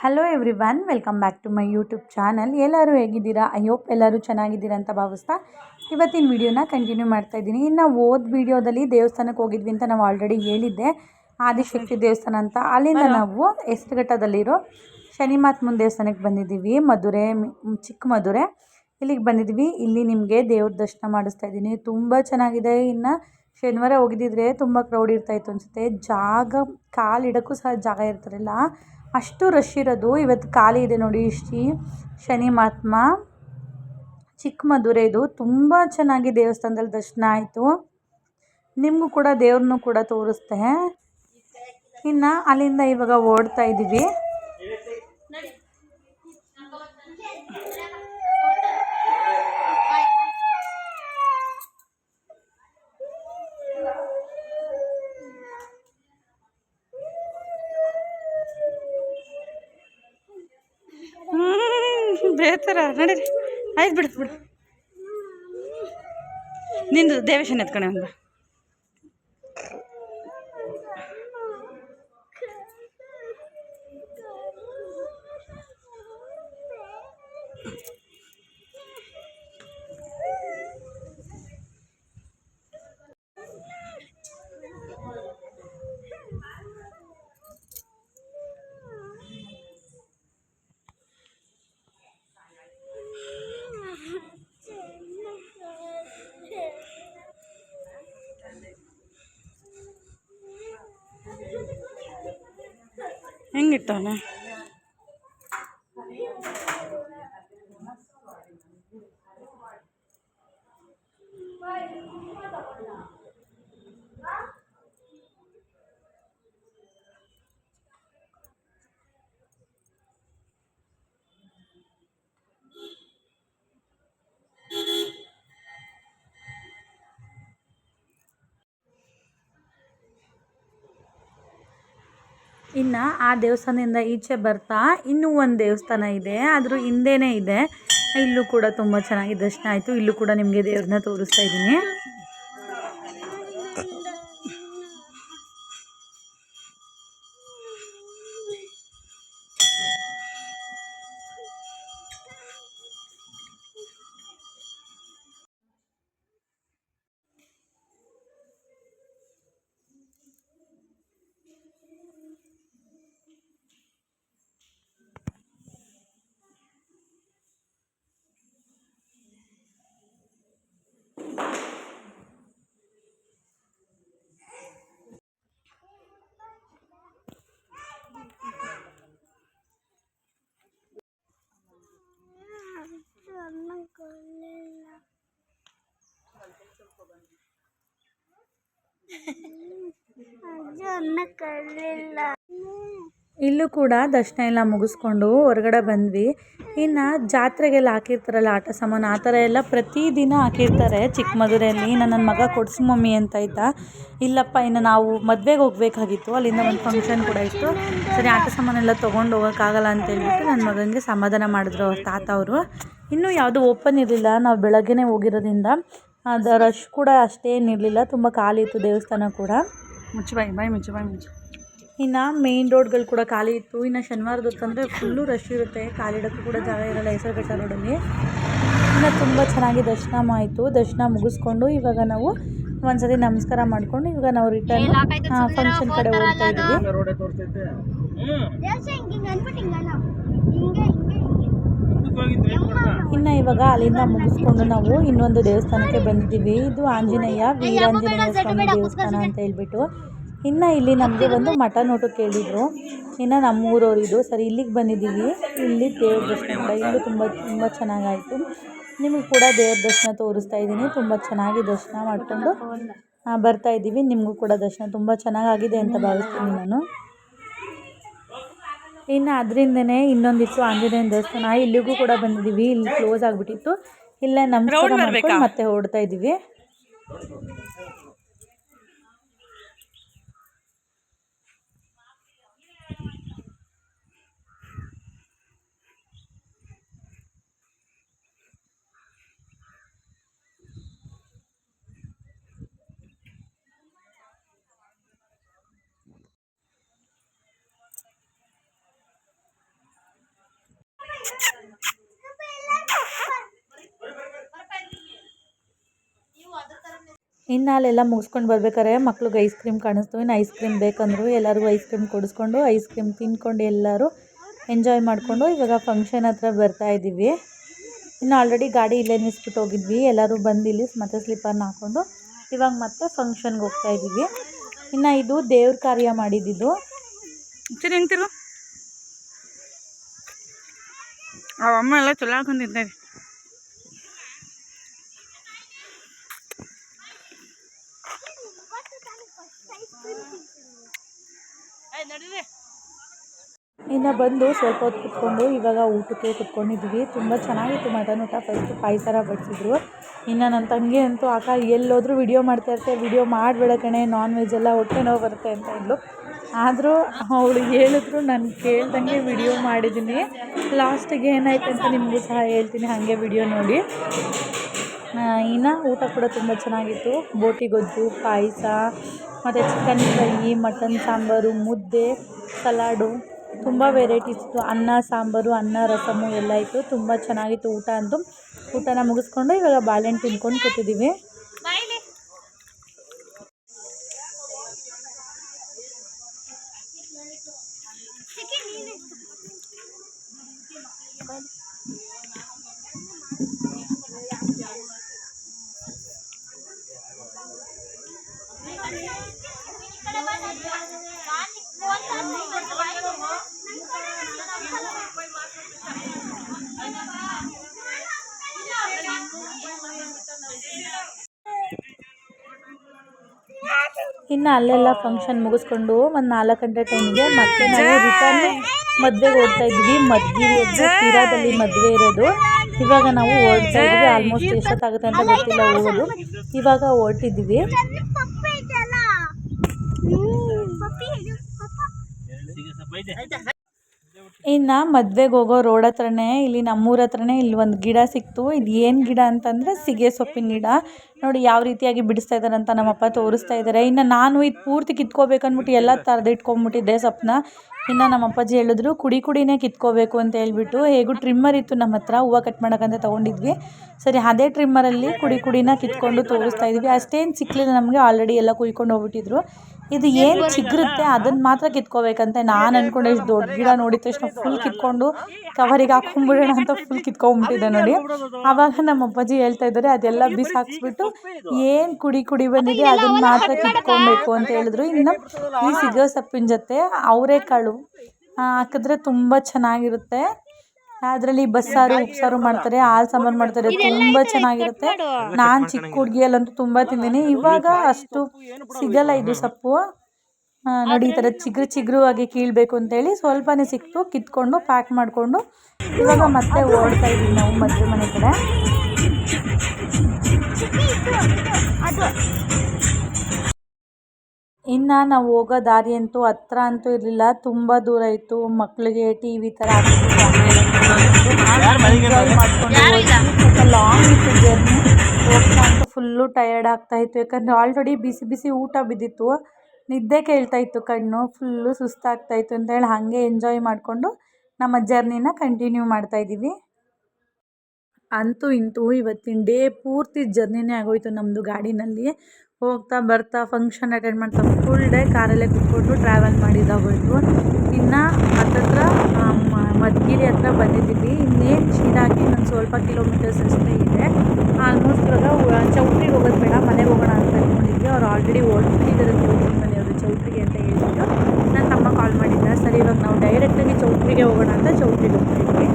Hello everyone, welcome back to my YouTube channel. ಎಲ್ಲರೂ ಹೇಗಿದ್ದೀರಾ? I hope ಎಲ್ಲರೂ ಚೆನ್ನಾಗಿದ್ದೀರಾ ಅಂತ ಭಾವಿಸ್ತಾ ಇವತ್ತಿನ ವಿಡಿಯೋನ ಕಂಟಿನ್ಯೂ ಮಾಡ್ತಾ ಇದ್ದೀನಿ. ಇನ್ನು ವಿಡಿಯೋದಲ್ಲಿ ದೇವಸ್ಥಾನಕ್ಕೆ ಹೋಗಿದ್ವಿ ಅಂತ ನಾವು ಆಲ್ರೆಡಿ ಹೇಳಿದ್ದೆ, ಆದಿಶಕ್ತಿ ದೇವಸ್ಥಾನ ಅಂತ. ಅಲ್ಲಿಂದ ನಾವು ಹೆಸರುಘಟ್ಟದಲ್ಲಿರೋ ಶನಿ ಮಹಾತ್ಮನ ದೇವಸ್ಥಾನಕ್ಕೆ ಬಂದಿದ್ದೀವಿ. ಚಿಕ್ಕ ಮಧುರೆ ಇಲ್ಲಿಗೆ ಬಂದಿದ್ವಿ. ಇಲ್ಲಿ ನಿಮಗೆ ದೇವ್ರ ದರ್ಶನ ಮಾಡಿಸ್ತಾ ಇದ್ದೀನಿ. ತುಂಬ ಚೆನ್ನಾಗಿದೆ. ಇನ್ನು ಶನಿವಾರ ಹೋಗಿದ್ದಿದ್ರೆ ತುಂಬ ಕ್ರೌಡ್ ಇರ್ತಾಯಿತ್ತು ಅನಿಸುತ್ತೆ. ಕಾಲಿಡೋಕ್ಕೂ ಸಹ ಜಾಗ ಇರ್ತಾರಲ್ಲ, ಅಷ್ಟು ರಶ್ ಇರೋದು. ಇವತ್ತು ಖಾಲಿ ಇದೆ ನೋಡಿ. ಶನಿ ಮಹಾತ್ಮ ಚಿಕ್ಕ ಮಧುರೆ. ಇದು ತುಂಬ ಚೆನ್ನಾಗಿ ದೇವಸ್ಥಾನದಲ್ಲಿ ದರ್ಶನ ಆಯಿತು. ನಿಮಗೂ ಕೂಡ ದೇವ್ರನ್ನೂ ಕೂಡ ತೋರಿಸ್ತೆ. ಇನ್ನು ಅಲ್ಲಿಂದ ಇವಾಗ ಓಡ್ತಾ ಇದ್ದೀವಿ. ಬೇತರ ನಡೀರಿ, ಆಯ್ತು ಬಿಡು ನಿಂದು ದೇವಶನ ಎತ್ಕೊಂಡೆ ಒಂದು. ಹೆಂಗಿಟ್ಟವನ ಇನ್ನು ಆ ದೇವಸ್ಥಾನದಿಂದ ಈಚೆ ಬರ್ತಾ ಇನ್ನೂ ಒಂದು ದೇವಸ್ಥಾನ ಇದೆ, ಅದ್ರ ಹಿಂದೆನೇ ಇದೆ. ಇಲ್ಲೂ ಕೂಡ ತುಂಬ ಚೆನ್ನಾಗಿ ದರ್ಶನ ಆಯಿತು. ಇಲ್ಲೂ ಕೂಡ ನಿಮಗೆ ದೇವ್ರನ್ನ ತೋರಿಸ್ತಾ ಇದ್ದೀನಿ. ಇಲ್ಲೂ ಕೂಡ ದರ್ಶನ ಎಲ್ಲ ಮುಗಿಸ್ಕೊಂಡು ಹೊರಗಡೆ ಬಂದ್ವಿ. ಇನ್ನು ಜಾತ್ರೆಗೆಲ್ಲ ಹಾಕಿರ್ತಾರಲ್ಲ ಆಟ ಸಾಮಾನು, ಆ ಥರ ಎಲ್ಲ ಪ್ರತಿದಿನ ಹಾಕಿರ್ತಾರೆ ಚಿಕ್ಕ ಮಧುರೆಯಲ್ಲಿ. ನನ್ನ ಮಗ ಕೊಡ್ಸು ಮಮ್ಮಿ ಅಂತ ಇದ್ದ. ಇಲ್ಲಪ್ಪ, ಇನ್ನು ನಾವು ಮದುವೆಗೆ ಹೋಗಬೇಕಾಗಿತ್ತು, ಅಲ್ಲಿಂದ ಒಂದು ಫಂಕ್ಷನ್ ಕೂಡ ಇತ್ತು. ಸರಿ, ಆಟ ಸಾಮಾನೆಲ್ಲ ತೊಗೊಂಡು ಹೋಗೋಕ್ಕಾಗಲ್ಲ ಅಂತ ಹೇಳ್ಬಿಟ್ಟು ನನ್ನ ಮಗನಿಗೆ ಸಮಾಧಾನ ಮಾಡಿದ್ರು ಅವ್ರ ತಾತ ಅವರು. ಇನ್ನೂ ಯಾವುದೂ ಓಪನ್ ಇರಲಿಲ್ಲ, ನಾವು ಬೆಳಗ್ಗೆನೇ ಹೋಗಿರೋದ್ರಿಂದ ಅದು ರಶ್ ಕೂಡ ಅಷ್ಟೇನಿರಲಿಲ್ಲ. ತುಂಬ ಖಾಲಿ ಇತ್ತು ದೇವಸ್ಥಾನ ಕೂಡ. ಮುಚ್ಚು. ಇನ್ನು ಮೇನ್ ರೋಡ್ಗಳು ಕೂಡ ಖಾಲಿ ಇತ್ತು. ಇನ್ನು ಶನಿವಾರದ ಹೊತ್ತಂದರೆ ಫುಲ್ಲು ರಶ್ ಇರುತ್ತೆ, ಕಾಲಿಡೋಕ್ಕೂ ಕೂಡ ಜಾಗ ಇರಲ್ಲ ಹೆಸರುಘಟ್ಟ ರೋಡಲ್ಲಿ. ಇನ್ನು ತುಂಬ ಚೆನ್ನಾಗಿ ದರ್ಶನ ಆಯಿತು. ದರ್ಶನ ಮುಗಿಸ್ಕೊಂಡು ಇವಾಗ ನಾವು ಒಂದ್ಸರಿ ನಮಸ್ಕಾರ ಮಾಡಿಕೊಂಡು ಇವಾಗ ನಾವು ರಿಟರ್ನ್ ಫಂಕ್ಷನ್ ಕಡೆ ಹೋಗ್ತಾ ಇದ್ದೀವಿ. ಇನ್ನು ಇವಾಗ ಅಲ್ಲಿಂದ ಮುಗಿಸ್ಕೊಂಡು ನಾವು ಇನ್ನೊಂದು ದೇವಸ್ಥಾನಕ್ಕೆ ಬಂದಿದ್ದೀವಿ. ಇದು ವೀರಾಂಜನೇಯ ಸ್ವಾಮಿ ದೇವಸ್ಥಾನ ಅಂತ ಹೇಳ್ಬಿಟ್ಟು. ಇನ್ನು ಇಲ್ಲಿ ನಮಗೆ ಒಂದು ಮಟನ್ ಊಟ ಕೇಳಿದ್ರು. ಇನ್ನು ನಮ್ಮೂರವ್ರು ಇದು. ಸರಿ, ಇಲ್ಲಿಗೆ ಬಂದಿದ್ದೀವಿ. ಇಲ್ಲಿ ದೇವ್ರ ದರ್ಶನ ಕೂಡ ಇಲ್ಲೂ ತುಂಬ ಚೆನ್ನಾಗಾಯಿತು. ನಿಮಗೆ ಕೂಡ ದೇವ್ರ ದರ್ಶನ ತೋರಿಸ್ತಾ ಇದ್ದೀನಿ. ತುಂಬ ಚೆನ್ನಾಗಿ ದರ್ಶನ ಮಾಡಿಕೊಂಡು ಬರ್ತಾ ಇದ್ದೀವಿ. ನಿಮಗೂ ಕೂಡ ದರ್ಶನ ತುಂಬ ಚೆನ್ನಾಗಾಗಿದೆ ಅಂತ ಭಾವಿಸ್ತೀನಿ ನಾನು. ಇನ್ನು ಅದರಿಂದನೇ ಇನ್ನೊಂದಿತ್ತು ಆಂಜನೇಯನ ದೇವಸ್ಥಾನ, ಇಲ್ಲಿಗೂ ಕೂಡ ಬಂದಿದ್ದೀವಿ. ಇಲ್ಲಿ ಕ್ಲೋಸ್ ಆಗಿಬಿಟ್ಟಿತ್ತು. ಇಲ್ಲೇ ನಮಸ್ಕಾರ ಮಾಡ್ಕೊಂಡು ಮತ್ತೆ ಹೊರಡ್ತಾ ಇದ್ದೀವಿ. ಇನ್ನು ಅಲ್ಲೆಲ್ಲ ಮುಗಿಸ್ಕೊಂಡು ಬರ್ಬೇಕಾದ್ರೆ ಮಕ್ಳಿಗೆ ಐಸ್ ಕ್ರೀಮ್ ಕಾಣಿಸ್ತು. ಇನ್ನು ಐಸ್ ಕ್ರೀಮ್ ಬೇಕಂದ್ರು. ಎಲ್ಲರಿಗೂ ಐಸ್ ಕ್ರೀಮ್ ಕೊಡಿಸ್ಕೊಂಡು ಐಸ್ ಕ್ರೀಮ್ ತಿಂದ್ಕೊಂಡು ಎಲ್ಲರೂ ಎಂಜಾಯ್ ಮಾಡಿಕೊಂಡು ಇವಾಗ ಫಂಕ್ಷನ್ ಹತ್ರ ಬರ್ತಾಯಿದ್ದೀವಿ. ಇನ್ನು ಆಲ್ರೆಡಿ ಗಾಡಿ ಇಲ್ಲೇ ನಿಲ್ಲಿಸ್ಬಿಟ್ಟು ಹೋಗಿದ್ವಿ. ಎಲ್ಲರೂ ಬಂದು ಇಲ್ಲಿ ಮತ್ತೆ ಸ್ಲಿಪ್ಪರ್ನ ಹಾಕ್ಕೊಂಡು ಇವಾಗ ಮತ್ತೆ ಫಂಕ್ಷನ್ಗೆ ಹೋಗ್ತಾಯಿದ್ದೀವಿ. ಇನ್ನು ಇದು ದೇವ್ರ ಕಾರ್ಯ ಮಾಡಿದ್ದು. ಸರಿ ಹೆಂಗ್ತಿರು ಅಮ್ಮ ಎಲ್ಲ ಚಲೋ ಹಾಕೊಂಡಿದ್ದಾರೆ. ಇನ್ನು ಬಂದು ಸ್ವಲ್ಪ ಹೊತ್ತು ಕುತ್ಕೊಂಡು ಇವಾಗ ಊಟಕ್ಕೆ ಕುತ್ಕೊಂಡಿದ್ವಿ. ತುಂಬ ಚೆನ್ನಾಗಿತ್ತು ಮಟನ್ ಊಟ. ಫಸ್ಟು ಪಾಯಸ ಬಡಿಸಿದ್ರು. ಇನ್ನು ನನ್ನ ತಂಗಿ ಅಂತೂ ಅಕ್ಕ ಎಲ್ಲೋದ್ರೂ ವಿಡಿಯೋ ಮಾಡ್ತಾಯಿರ್ತೆ, ವಿಡಿಯೋ ಮಾಡಬೇಡ ಕಣೆ, ನಾನ್ ವೆಜ್ ಎಲ್ಲ ಹೊಟ್ಟೆ ನೋವು ಬರುತ್ತೆ ಅಂತ ಇದ್ಲು. ಆದರೂ ಅವಳು ಹೇಳಿದ್ರು, ನಾನು ಕೇಳ್ದಂಗೆ ವಿಡಿಯೋ ಮಾಡಿದ್ದೀನಿ. ಲಾಸ್ಟಿಗೆ ಏನಾಯ್ತು ಅಂತ ನಿಮಗೂ ಸಹ ಹೇಳ್ತೀನಿ, ಹಾಗೆ ವಿಡಿಯೋ ನೋಡಿ. ಇನ್ನು ಊಟ ಕೂಡ ತುಂಬ ಚೆನ್ನಾಗಿತ್ತು. ಬೋಟಿ ಗೊಜ್ಜು, ಪಾಯಸ ಮತ್ತು ಚಿಕನ್ ಫ್ರೈ, ಮಟನ್ ಸಾಂಬಾರು, ಮುದ್ದೆ, ಸಲಾಡು, ತುಂಬ ವೆರೈಟೀಸ್ ಇತ್ತು. ಅನ್ನ ಸಾಂಬಾರು, ಅನ್ನ ರಸಮು ಎಲ್ಲ ಇತ್ತು. ತುಂಬ ಚೆನ್ನಾಗಿತ್ತು ಊಟ ಅಂತೂ. ಊಟನ ಮುಗಿಸ್ಕೊಂಡು ಇವಾಗ ಬಾಳೆಹಣ್ಣು ತಿನ್ಕೊಂಡು ಕೂತಿದ್ದೀವಿ. ಇನ್ನು ಅಲ್ಲೆಲ್ಲ ಫಂಕ್ಷನ್ ಮುಗಿಸ್ಕೊಂಡು ಒಂದು 4 ಗಂಟೆ ಟೈಮಿಗೆ ಮತ್ತೆ ನಾವು ರಿಟರ್ನ್ ಮದುವೆಗೆ ಓಡ್ತಾ ಇದ್ವಿ. ಮದ್ಗಿರಿ ಹತ್ರ ತೀರಾದಲ್ಲಿ ಮದುವೆ ಇರೋದು. ಇವಾಗ ನಾವು ಓಡ್ತಾ ಇದ್ವಿ. ಆಲ್ಮೋಸ್ಟ್ ಎಷ್ಟೊತ್ತಾಗುತ್ತೆ ಅಂತ ಗೊತ್ತಿಲ್ಲ ಹೋಗೋದು. ಇವಾಗ ಹೊರಟಿದ್ವಿ. ಇನ್ನು ಮದುವೆಗೆ ಹೋಗೋ ರೋಡ್ ಹತ್ರನೇ ಇಲ್ಲಿ ನಮ್ಮೂರ ಹತ್ರನೇ ಇಲ್ಲಿ ಒಂದು ಗಿಡ ಸಿಕ್ತು. ಇದು ಏನು ಗಿಡ ಅಂತಂದರೆ ಸಿಗೆ ಸೊಪ್ಪಿನ ಗಿಡ. ನೋಡಿ ಯಾವ ರೀತಿಯಾಗಿ ಬಿಡಿಸ್ತಾ ಇದ್ದಾರೆ ಅಂತ ನಮ್ಮಪ್ಪ ತೋರಿಸ್ತಾ ಇದ್ದಾರೆ. ಇನ್ನು ನಾನು ಇದು ಪೂರ್ತಿ ಕಿತ್ಕೋಬೇಕನ್ಬಿಟ್ಟು ಎಲ್ಲ ಥರದ್ದು ಇಟ್ಕೊಂಡ್ಬಿಟ್ಟಿದ್ದೆ ಸೊಪ್ಪನ್ನ. ಇನ್ನು ನಮ್ಮ ಅಪ್ಪಾಜಿ ಹೇಳಿದ್ರು ಕುಡಿನೇ ಕಿತ್ಕೋಬೇಕು ಅಂತ ಹೇಳ್ಬಿಟ್ಟು. ಹೇಗೂ ಟ್ರಿಮ್ಮರ್ ಇತ್ತು ನಮ್ಮ ಹತ್ರ, ಹೂವು ಕಟ್ ಮಾಡೋಕ್ಕಂತ ತೊಗೊಂಡಿದ್ವಿ. ಸರಿ ಅದೇ ಟ್ರಿಮ್ಮರಲ್ಲಿ ಕುಡಿನ ಕಿತ್ಕೊಂಡು ತೋರಿಸ್ತಾ ಇದ್ವಿ. ಅಷ್ಟೇನು ಸಿಕ್ಕಲಿಲ್ಲ ನಮಗೆ, ಆಲ್ರೆಡಿ ಎಲ್ಲ ಕುಯ್ಕೊಂಡು ಹೋಗ್ಬಿಟ್ಟಿದ್ರು. ಇದು ಏನು ಚಿಗುರುತ್ತೆ ಅದನ್ನು ಮಾತ್ರ ಕಿತ್ಕೋಬೇಕಂತೆ. ನಾನು ಅಂದ್ಕೊಂಡೆ ಇಷ್ಟು ದೊಡ್ಡ ಗಿಡ ನೋಡಿದ ತಕ್ಷಣ ಫುಲ್ ಕಿತ್ಕೊಂಡು ಕವರಿಗೆ ಹಾಕ್ಕೊಂಡ್ಬಿಡೋಣ ಅಂತ ಫುಲ್ ಕಿತ್ಕೊಂಡ್ಬಿಟ್ಟಿದ್ದೆ ನೋಡಿ. ಆವಾಗ ನಮ್ಮ ಅಪ್ಪಾಜಿ ಹೇಳ್ತಾ ಇದ್ದಾರೆ ಅದೆಲ್ಲ ಬಿಸಾಕ್ಸ್ಬಿಟ್ಟು ಏನು ಕುಡಿ ಬಂದಿದೆ ಅದನ್ನು ಮಾತ್ರ ಕಿತ್ಕೊಬೇಕು ಅಂತ ಹೇಳಿದ್ರು. ಇನ್ನು ಈ ಸಿಗೋ ಸೊಪ್ಪಿನ ಜೊತೆ ಅವರೆಕಾಳು ಹಾಕಿದ್ರೆ ತುಂಬ ಚೆನ್ನಾಗಿರುತ್ತೆ. ಅದರಲ್ಲಿ ಬಸ್ಸಾರು ಉಪ್ಸಾರು ಮಾಡ್ತಾರೆ, ಹಾಲು ಸಾಂಬಾರು ಮಾಡ್ತಾರೆ, ತುಂಬ ಚೆನ್ನಾಗಿರುತ್ತೆ. ನಾನು ಚಿಕ್ಕ ಹುಡುಗಿಯಲ್ಲಂತೂ ತುಂಬ ತಿಂತೀನಿ. ಇವಾಗ ಅಷ್ಟು ಸಿಗಲ್ಲ ಇದು ಸೊಪ್ಪು. ನೋಡಿ ಈ ಥರ ಚಿಗುರು ಆಗಿ ಕೀಳಬೇಕು ಅಂತೇಳಿ ಸ್ವಲ್ಪನೇ ಸಿಕ್ತು. ಕಿತ್ಕೊಂಡು ಪ್ಯಾಕ್ ಮಾಡಿಕೊಂಡು ಇವಾಗ ಮತ್ತೆ ಓಡ್ತಾ ಇದ್ದೀವಿ ನಾವು ಮದುವೆ ಮನೆ ಕಡೆ. ಇನ್ನು ನಾವು ಹೋಗೋ ದಾರಿ ಅಂತೂ ಹತ್ರ ಅಂತೂ ಇರಲಿಲ್ಲ, ತುಂಬ ದೂರ ಇತ್ತು. ಮಕ್ಕಳಿಗೆ TV ಥರ ಲಾಂಗ್ ಇತ್ತು ಜರ್ನಿ. ಹೋಗ್ತಾ ಅಂತೂ ಫುಲ್ಲು ಟಯರ್ಡ್ ಆಗ್ತಾಯಿತ್ತು. ಯಾಕಂದರೆ ಆಲ್ರೆಡಿ ಬಿಸಿ ಊಟ ಬಿದ್ದಿತ್ತು. ನಿದ್ದೆ ಕೇಳ್ತಾ ಇತ್ತು, ಕಣ್ಣು ಫುಲ್ಲು ಸುಸ್ತಾಗ್ತಾಯಿತ್ತು ಅಂತೇಳಿ ಹಾಗೆ ಎಂಜಾಯ್ ಮಾಡಿಕೊಂಡು ನಮ್ಮ ಜರ್ನಿನ ಕಂಟಿನ್ಯೂ ಮಾಡ್ತಾಯಿದ್ದೀವಿ. ಅಂತೂ ಇಂತೂ ಇವತ್ತಿನ ಡೇ ಪೂರ್ತಿ ಜರ್ನಿನೇ ಆಗೋಯಿತು ನಮ್ಮದು. ಗಾಡಿನಲ್ಲಿ ಹೋಗ್ತಾ ಬರ್ತಾ ಫಂಕ್ಷನ್ ಅಟೆಂಡ್ ಮಾಡ್ತಾ ಫುಲ್ ಡೇ ಕಾರಲ್ಲೇ ಕೂತ್ಕೊಂಡು ಟ್ರಾವೆಲ್ ಮಾಡಿದಾಗೋಯಿತು. ಇನ್ನು ಹತ್ತತ್ರ ಮಧುಗಿರಿ ಹತ್ರ ಬಂದಿದ್ದೀವಿ. ಇನ್ನೇನು ಶಿರಾಗಿ ಇನ್ನೊಂದು ಸ್ವಲ್ಪ ಕಿಲೋಮೀಟರ್ಸ್ ಅಷ್ಟೇ ಇದೆ. ಆಲ್ಮೋಸ್ಟ್ ಇವಾಗ ಚೌಟ್ರಿಗೆ ಹೋಗೋದು ಬೇಡ, ಮನೆಗೆ ಹೋಗೋಣ ಅಂತ ಅಂದ್ಕೊಂಡಿದ್ವಿ. ಅವ್ರು ಆಲ್ರೆಡಿ ಹೊರಟಿದ್ದಾರೆ ಮನೆಯವರು ಚೌಟ್ರಿಗೆ ಅಂತ ಹೇಳ್ಬಿಟ್ಟು. ನನ್ನ ತಮ್ಮ ಕಾಲ್ ಮಾಡಿದ್ದ. ಸರಿ ಇವಾಗ ನಾವು ಡೈರೆಕ್ಟಾಗಿ ಚೌಟ್ರಿಗೆ ಹೋಗೋಣ ಅಂತ ಚೌಟ್ರಿಗೆ ಹೋಗ್ತಾಯಿದ್ವಿ.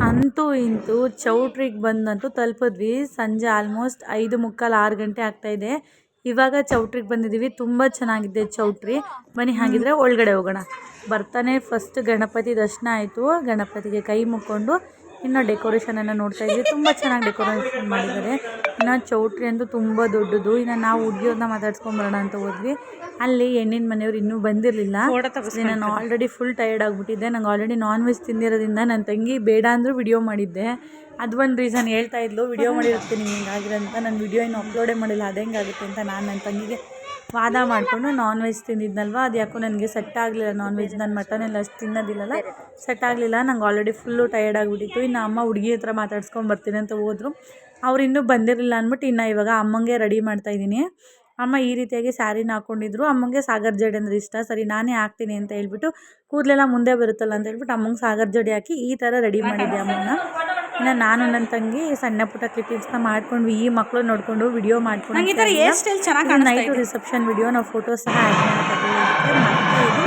ಅಂತೂ ಇಂತೂ ಚೌಟ್ರಿಗೆ ಬಂದಂತೂ ತಲುಪಿದ್ವಿ. ಸಂಜೆ ಆಲ್ಮೋಸ್ಟ್ 5:45 6 ಗಂಟೆ ಆಗ್ತಾಯಿದೆ. ಇವಾಗ ಚೌಟ್ರಿಗೆ ಬಂದಿದ್ದೀವಿ. ತುಂಬ ಚೆನ್ನಾಗಿದೆ ಚೌಟ್ರಿ. ಬನ್ನಿ ಹಾಗಿದ್ರೆ ಒಳಗಡೆ ಹೋಗೋಣ. ಬರ್ತಾನೆ ಫಸ್ಟ್ ಗಣಪತಿ ದರ್ಶನ ಆಯಿತು. ಗಣಪತಿಗೆ ಕೈ ಮುಕ್ಕೊಂಡು ಇನ್ನು ಡೆಕೋರೇಷನನ್ನು ನೋಡ್ತಾಯಿದ್ವಿ. ತುಂಬ ಚೆನ್ನಾಗಿ ಡೆಕೋರೇಷನ್ ಮಾಡಿದ್ದಾರೆ. ಇನ್ನು ಚೌಟ್ರಿ ಅಂತೂ ತುಂಬ ದೊಡ್ಡದು. ಇನ್ನು ನಾವು ಹುಡುಗಿಯವ್ರನ್ನ ಮಾತಾಡ್ಸ್ಕೊಂಬರೋಣ ಅಂತ ಹೋದ್ವಿ. ಅಲ್ಲಿ ಹೆಣ್ಣಿನ ಮನೆಯವ್ರು ಇನ್ನೂ ಬಂದಿರಲಿಲ್ಲ. ಫೋಟೋ ನಾನು ತೆಗೆಸ್ಕೊಂತಾರೆ. ಆಲ್ರೆಡಿ ಫುಲ್ ಟಯರ್ಡ್ ಆಗಿಬಿಟ್ಟಿದ್ದೆ. ನಂಗೆ ಆಲ್ರೆಡಿ ನಾನ್ ವೆಜ್ ತಿಂದಿರೋದ್ರಿಂದ ನನ್ನ ತಂಗಿ ಬೇಡ ಅಂದರೂ ವಿಡಿಯೋ ಮಾಡಿದ್ದೆ. ಅದು ಒಂದು ರೀಸನ್ ಹೇಳ್ತಾ ಇದ್ಲು, ವಿಡಿಯೋ ಮಾಡಿರ್ತೀನಿ ಹಿಂಗಾಗಿರೋಂತ. ನಾನು ವಿಡಿಯೋ ಏನು ಅಪ್ಲೋಡೇ ಮಾಡಿಲ್ಲ, ಅದು ಹೆಂಗಾಗುತ್ತೆ ಅಂತ ನಾನು ನನ್ನ ತಂಗಿಗೆ ವಾದ ಮಾಡಿಕೊಂಡು ನಾನ್ ವೆಜ್ ತಿಂದಿದ್ನಲ್ವ, ಅದು ಯಾಕೋ ನನಗೆ ಸೆಟ್ ಆಗಲಿಲ್ಲ. ನಾನ್ ವೆಜ್ ನಾನು ಮಟನ್ ಎಲ್ಲ ಅಷ್ಟು ತಿನ್ನೋದಿಲ್ಲಲ್ಲ, ಸೆಟ್ ಆಗಲಿಲ್ಲ. ನಂಗೆ ಆಲ್ರೆಡಿ ಫುಲ್ಲು ಟಯರ್ಡ್ ಆಗಿಬಿಟ್ಟಿತ್ತು. ಇನ್ನು ಅಮ್ಮ ಹುಡುಗಿ ಹತ್ರ ಮಾತಾಡ್ಸ್ಕೊಂಡು ಬರ್ತೀನಿ ಅಂತ ಹೋದರು. ಅವ್ರು ಇನ್ನೂ ಬಂದಿರಲಿಲ್ಲ ಅಂದ್ಬಿಟ್ಟು ಇನ್ನು ಇವಾಗ ಅಮ್ಮಂಗೆ ರೆಡಿ ಮಾಡ್ತಾಯಿದ್ದೀನಿ. ಅಮ್ಮ ಈ ರೀತಿಯಾಗಿ ಸ್ಯಾರಿನ ಹಾಕ್ಕೊಂಡಿದ್ರು. ಅಮ್ಮಂಗೆ ಸಾಗರ್ ಜಡೆ ಅಂದರೆ ಇಷ್ಟ. ಸರಿ ನಾನೇ ಹಾಕ್ತೀನಿ ಅಂತ ಹೇಳ್ಬಿಟ್ಟು ಕೂದಲೆಲ್ಲ ಮುಂದೆ ಬರುತ್ತಲ್ಲ ಅಂತ ಹೇಳ್ಬಿಟ್ಟು ಅಮ್ಮಂಗೆ ಸಾಗರ್ ಜಡೆ ಹಾಕಿ ಈ ಥರ ರೆಡಿ ಮಾಡಿದ್ದೆ ಅಮ್ಮನ. ಇನ್ನು ನಾನು ನನ್ನ ತಂಗಿ ಸಣ್ಣ ಪುಟ್ಟ ಕ್ಲಿಪ್ಪಿಂಗ್ಸ್ನ ಮಾಡ್ಕೊಂಡ್ವಿ. ಈ ಮಕ್ಕಳು ನೋಡಿಕೊಂಡು ವಿಡಿಯೋ ಮಾಡ್ಕೊಂಡು ನೈಟು ರಿಸೆಪ್ಷನ್ ವಿಡಿಯೋ ನಾವು ಫೋಟೋಸ್ ಸಹ ಆ್ಯಡ್ ಮಾಡೋಕ್ಕಾಗಲಿಕ್ಕೆ. ಮತ್ತೆ ಇದು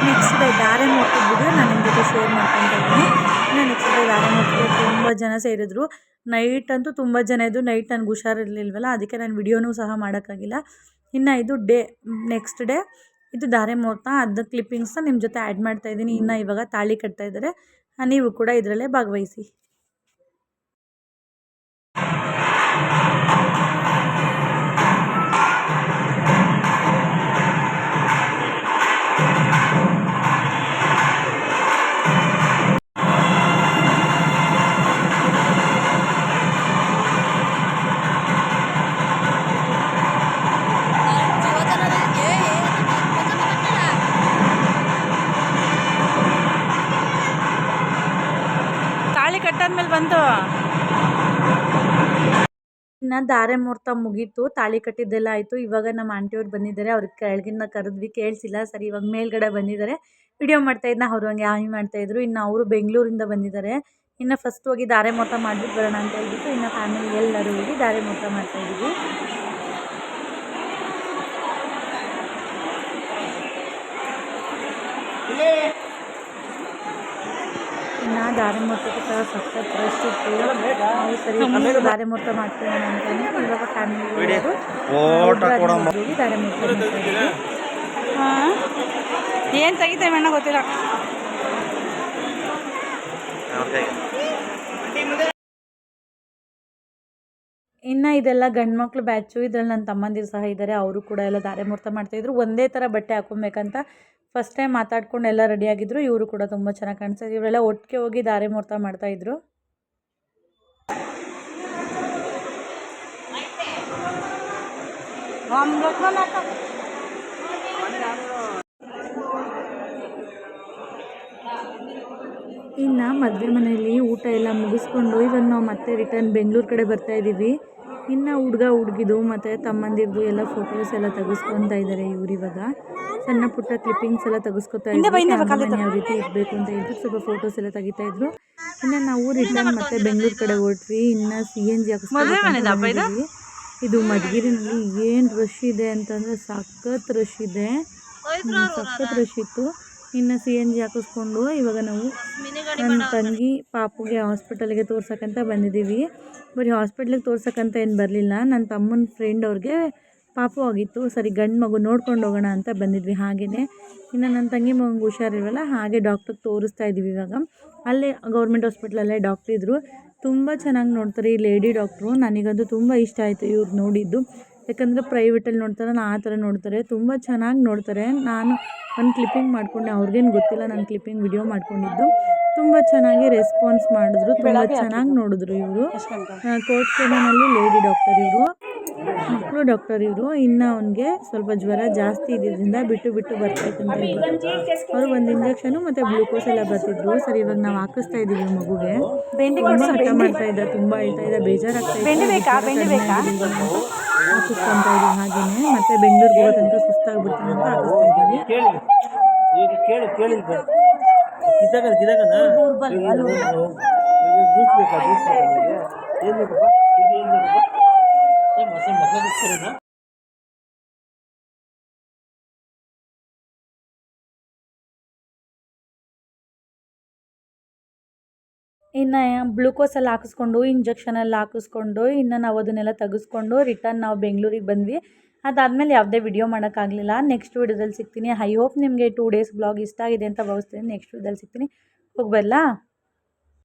ನೆಕ್ಸ್ಟ್ ಡೇ ಧಾರೆ ಮುಟ್ಟಿದ ವಿಡಿಯೋ ನಾನು ನಿಮ್ಮ ಜೊತೆ ಶೇರ್ ಮಾಡ್ಕೊತಾ ಇದ್ದೀನಿ. ಇನ್ನು ನೆಕ್ಸ್ಟ್ ಡೇ ಧಾರೆ ಮುಟ್ಟಿಗೆ ತುಂಬ ಜನ ಸೇರಿದ್ರು. ನೈಟ್ ಅಂತೂ ತುಂಬ ಜನ ಇದ್ದು. ನೈಟ್ ನನಗೆ ಹುಷಾರಿರಲಿಲ್ವಲ್ಲ, ಅದಕ್ಕೆ ನಾನು ವಿಡಿಯೋನೂ ಸಹ ಮಾಡೋಕ್ಕಾಗಿಲ್ಲ. ಇನ್ನು ಇದು ನೆಕ್ಸ್ಟ್ ಡೇ ಇದು ಧಾರೆ ಮುಹೂರ್ತ. ಅದು ಕ್ಲಿಪ್ಪಿಂಗ್ಸ್ನ ನಿಮ್ಮ ಜೊತೆ ಆ್ಯಡ್ ಮಾಡ್ತಾಯಿದ್ದೀನಿ. ಇನ್ನು ಇವಾಗ ತಾಳಿ ಕಟ್ತಾಯಿದ್ದಾರೆ. ನೀವು ಕೂಡ ಇದರಲ್ಲೇ ಭಾಗವಹಿಸಿ. ತಾಳಿ ಕಟ್ಟಾದ್ಮೇಲೆ ಬಂತು. ಇನ್ನು ಧಾರೆ ಮುಹೂರ್ತ ಮುಗೀತು, ತಾಳಿ ಕಟ್ಟಿದ್ದೆಲ್ಲ ಆಯಿತು. ಇವಾಗ ನಮ್ಮ ಆಂಟಿಯವ್ರು ಬಂದಿದ್ದಾರೆ. ಅವ್ರಿಗೆ ಕೆಳಗಿಂದ ಕರೆದ್ವಿ, ಕೇಳಿಸಿಲ್ಲ. ಸರಿ ಇವಾಗ ಮೇಲ್ಗಡೆ ಬಂದಿದ್ದಾರೆ. ವಿಡಿಯೋ ಮಾಡ್ತಾಯಿದ್ನ, ಅವರು ಹಂಗೆ ಹಾಯ್ ಮಾಡ್ತಾಯಿದ್ರು. ಇನ್ನು ಅವರು ಬೆಂಗಳೂರಿಂದ ಬಂದಿದ್ದಾರೆ. ಇನ್ನು ಫಸ್ಟ್ ಹೋಗಿ ಧಾರೆ ಮುಹೂರ್ತ ಮಾಡಿಬಿಟ್ಟು ಬರೋಣ ಅಂತ ಹೇಳ್ಬಿಟ್ಟು ಇನ್ನು ಫ್ಯಾಮಿಲಿ ಎಲ್ಲರೂ ಹೋಗಿ ಧಾರೆ ಮುಹೂರ್ತ ಮಾಡ್ತಾಯಿದ್ವಿ. ಇನ್ನು ಧಾರೆ ಮುಹೂರ್ತಕ್ಕೆ ಸಹ ಸಖತ್ ರಶ್ ಇತ್ತು. ನಾವು ಸರಿ ಧಾರೆ ಮುಹೂರ್ತ ಮಾಡ್ಕೊಳ್ಳೋಣ ಅಂತ ಇವಾಗ ಫ್ಯಾಮಿಲಿ ಹೋಗಿ ಧಾರೆ ಮುಹೂರ್ತ ಮಾಡ್ತಾಯಿದ್ವಿ. ಹಾಂ, ಏನು ತೆಗಿತೇವೆ ಅಣ್ಣ ಗೊತ್ತಿಲ್ಲ. ಇನ್ನು ಇದೆಲ್ಲ ಗಂಡು ಮಕ್ಳು ಬ್ಯಾಚು. ಇದರಲ್ಲಿ ನನ್ನ ತಮ್ಮಂದಿರು ಸಹ ಇದ್ದಾರೆ. ಅವರು ಕೂಡ ಎಲ್ಲ ಧಾರೆ ಮುಹೂರ್ತ ಮಾಡ್ತಾಯಿದ್ರು. ಒಂದೇ ಥರ ಬಟ್ಟೆ ಹಾಕ್ಕೊಬೇಕಂತ ಫಸ್ಟ್ ಟೈಮ್ ಮಾತಾಡ್ಕೊಂಡು ಎಲ್ಲ ರೆಡಿಯಾಗಿದ್ದರು. ಇವರು ಕೂಡ ತುಂಬ ಚೆನ್ನಾಗಿ ಕಾಣಿಸ್ತಾರೆ. ಇವರೆಲ್ಲ ಒಟ್ಟಿಗೆ ಹೋಗಿ ಧಾರೆ ಮುಹೂರ್ತ ಮಾಡ್ತಾಯಿದ್ರು. ಇನ್ನು ಮದುವೆ ಮನೆಯಲ್ಲಿ ಊಟ ಎಲ್ಲ ಮುಗಿಸ್ಕೊಂಡು ಇವಾಗ ನಾವು ಮತ್ತೆ ರಿಟರ್ನ್ ಬೆಂಗಳೂರು ಕಡೆ ಬರ್ತಾಯಿದ್ದೀವಿ. ಇನ್ನು ಹುಡುಗ ಹುಡುಗಿದು ಮತ್ತು ತಮ್ಮಂದಿರದು ಎಲ್ಲ ಫೋಟೋಸ್ ಎಲ್ಲ ತೆಗೆಸ್ಕೊತಾ ಇದ್ದಾರೆ. ಇವ್ರು ಇವಾಗ ಸಣ್ಣ ಪುಟ್ಟ ಕ್ಲಿಪ್ಪಿಂಗ್ಸ್ ಎಲ್ಲ ತೆಗೆಸ್ಕೊತಾ ಇದ್ರು. ಯಾವ ರೀತಿ ಇರಬೇಕು ಅಂತ ಹೇಳ್ಬಿಟ್ಟು ಸ್ವಲ್ಪ ಫೋಟೋಸ್ ಎಲ್ಲ ತೆಗಿತಾಯಿದ್ರು. ಇನ್ನು ನಾವು ರಿಟರ್ನ್ ಮತ್ತೆ ಬೆಂಗಳೂರು ಕಡೆ ಹೊರಟ್ವಿ. ಇನ್ನು CNG ಹಾಕಿಸ್ಕೊಂಡಿದ್ದೀವಿ. ಇದು ಮಧುಗಿರಿನಲ್ಲಿ ಏನು ರಶ್ ಇದೆ ಅಂತಂದರೆ ಸಖತ್ ರಶ್ ಇದೆ, ಸಖತ್ ರಶ್ ಇತ್ತು. ಇನ್ನು CNG ಹಾಕಿಸ್ಕೊಂಡು ಇವಾಗ ನಾವು ನನ್ನ ತಂಗಿ ಪಾಪುಗೆ ಹಾಸ್ಪಿಟಲ್ಗೆ ತೋರ್ಸೋಕ್ಕಂತ ಬಂದಿದ್ದೀವಿ. ಬರೀ ಹಾಸ್ಪಿಟ್ಲಿಗೆ ತೋರ್ಸೋಕ್ಕಂತ ಏನು ಬರಲಿಲ್ಲ. ನನ್ನ ತಮ್ಮನ ಫ್ರೆಂಡ್ ಅವ್ರಿಗೆ ಪಾಪು ಆಗಿತ್ತು. ಸರಿ ಗಂಡು ಮಗು ನೋಡ್ಕೊಂಡು ಹೋಗೋಣ ಅಂತ ಬಂದಿದ್ವಿ. ಹಾಗೆಯೇ ಇನ್ನು ನನ್ನ ತಂಗಿ ಮಗಂಗೆ ಹುಷಾರಿರಲ್ಲ, ಹಾಗೆ ಡಾಕ್ಟ್ರಿಗೆ ತೋರಿಸ್ತಾ ಇದ್ದೀವಿ. ಇವಾಗ ಅಲ್ಲೇ ಗೌರ್ಮೆಂಟ್ ಹಾಸ್ಪಿಟ್ಲಲ್ಲೇ ಡಾಕ್ಟ್ರ್ ಇದ್ದರು. ತುಂಬ ಚೆನ್ನಾಗಿ ನೋಡ್ತಾರೆ ಈ ಲೇಡಿ ಡಾಕ್ಟ್ರು. ನನಗಂತೂ ತುಂಬ ಇಷ್ಟ ಆಯಿತು ಇವ್ರು ನೋಡಿದ್ದು. ಯಾಕಂದರೆ ಪ್ರೈವೇಟಲ್ಲಿ ನೋಡ್ತಾರಲ್ಲ ಆ ಥರ ನೋಡ್ತಾರೆ, ತುಂಬ ಚೆನ್ನಾಗಿ ನೋಡ್ತಾರೆ. ನಾನು ಒಂದು ಕ್ಲಿಪ್ಪಿಂಗ್ ಮಾಡಿಕೊಂಡೆ, ಅವ್ರಿಗೇನು ಗೊತ್ತಿಲ್ಲ ನಾನು ಕ್ಲಿಪ್ಪಿಂಗ್ ವಿಡಿಯೋ ಮಾಡ್ಕೊಂಡಿದ್ದು. ತುಂಬ ಚೆನ್ನಾಗಿ ರೆಸ್ಪಾನ್ಸ್ ಮಾಡಿದ್ರು, ತುಂಬ ಚೆನ್ನಾಗಿ ನೋಡಿದ್ರು. ಇವರು ಕೋರ್ಟ್ ಕೇನಲ್ಲಿ ಲೇಡಿ ಡಾಕ್ಟರ್, ಇವರು ಮಕ್ಕಳು ಡಾಕ್ಟರ್. ಇವರು ಇನ್ನು ಅವನಿಗೆ ಸ್ವಲ್ಪ ಜ್ವರ ಜಾಸ್ತಿ ಇದ್ದಿದ್ದರಿಂದ ಬಿಟ್ಟು ಬರ್ತಾಯಿತ್ತಂತ ಹೇಳ್ಬಿಟ್ಟು ಅವರು ಒಂದು ಇಂಜೆಕ್ಷನು ಮತ್ತು ಗ್ಲೂಕೋಸ್ ಎಲ್ಲ ಬರ್ತಿದ್ರು. ಸರಿ ಇವಾಗ ನಾವು ಹಾಕಿಸ್ತಾ ಇದ್ದೀವಿ ಮಗುಗೆ. ತುಂಬ ಹಠ ಮಾಡ್ತಾ ಇದ್ದ, ತುಂಬ ಹೇಳ್ತಾ ಇದ್ದ, ಬೇಜಾರಾಗ್ತಾ ಇತ್ತು. ಹಾಕಿಸ್ಕೊತಾ ಇದ್ದೀವಿ. ಹಾಗೆಯೇ ಮತ್ತೆ ಬೆಂಗಳೂರಿಗೆ ಹೋಗೋ ತನಕ ಸುಸ್ತಾಗ್ಬಿಡ್ತಾನೆ ಅಂತ ಹಾಕಿಸ್ತಾ ಇದ್ದೀವಿ. ಇನ್ನು ಗ್ಲೂಕೋಸ್ ಎಲ್ಲ ಹಾಕಿಸ್ಕೊಂಡು ಇಂಜೆಕ್ಷನ್ ಎಲ್ಲ ಹಾಕಿಸ್ಕೊಂಡು ಇನ್ನು ನಾವು ಅದನ್ನೆಲ್ಲ ತೆಗೆಸ್ಕೊಂಡು ರಿಟರ್ನ್ ನಾವು ಬೆಂಗಳೂರಿಗೆ ಬಂದ್ವಿ. ಅದಾದಮೇಲೆ ಯಾವುದೇ ವಿಡಿಯೋ ಮಾಡೋಕ್ಕಾಗಲಿಲ್ಲ. ನೆಕ್ಸ್ಟ್ ವಿಡಿಯೋದಲ್ಲಿ ಸಿಗ್ತೀನಿ. ಐ ಹೋಪ್ ನಿಮಗೆ 2 ಡೇಸ್ ಬ್ಲಾಗ್ ಇಷ್ಟ ಆಗಿದೆ ಅಂತ ಭಾವಿಸ್ತೀನಿ. ನೆಕ್ಸ್ಟ್ ವಿಡಿಯೋದಲ್ಲಿ ಸಿಗ್ತೀನಿ. ಹೋಗಿ ಬರಲಾ?